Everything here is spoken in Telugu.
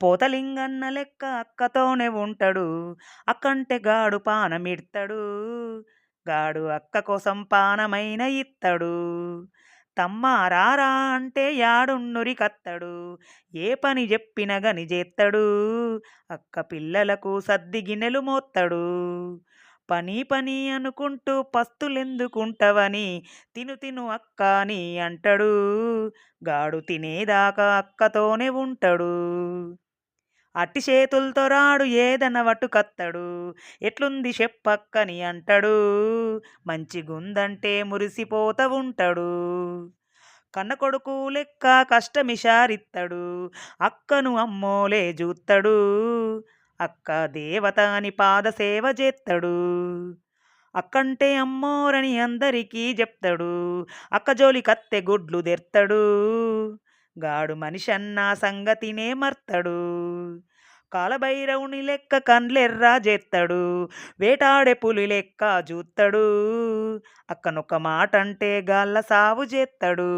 పోతలింగన్న లెక్క అక్కతోనే ఉంటాడు. అక్కంటే గాడు పానమిడ్తడు. గాడు అక్క కోసం పానమైన ఇత్తడు. తమ్మా రారా అంటే యాడున్నురికత్తడు. ఏ పని జెప్పిన గని జేత్తడు. అక్క పిల్లలకు సద్ది గిన్నెలు మోత్తడు. పని పని అనుకుంటూ పస్తులెందుకుంటవని తిను తిను అక్క అని అంటడు. గాడు తినేదాకా అక్కతోనే ఉంటడు. అట్టి చేతులతో రాడు ఏదన వటుకత్తడు. ఎట్లుంది చెప్పక్కని అంటడు. మంచిగుందంటే మురిసిపోత ఉంటడు. కన్న కొడుకు లెక్క కష్టమిషారిత్తడు. అక్కను అమ్మోలే జూత్తడు. అక్క దేవత అని పాదసేవ జేత్తడు. అక్కంటే అమ్మోరని అందరికీ జెప్తడు. అక్క జోలికత్తె గుడ్లు దెర్తడు. గాడు మనిషన్న సంగతినే మర్తడు. కాలభైరవుని లెక్క కండ్లెర్రా జేత్తడు. వేటాడే పులి లెక్క జూత్తడు. అక్కనొక మాటంటే గాల్ల సావు జేత్తడు.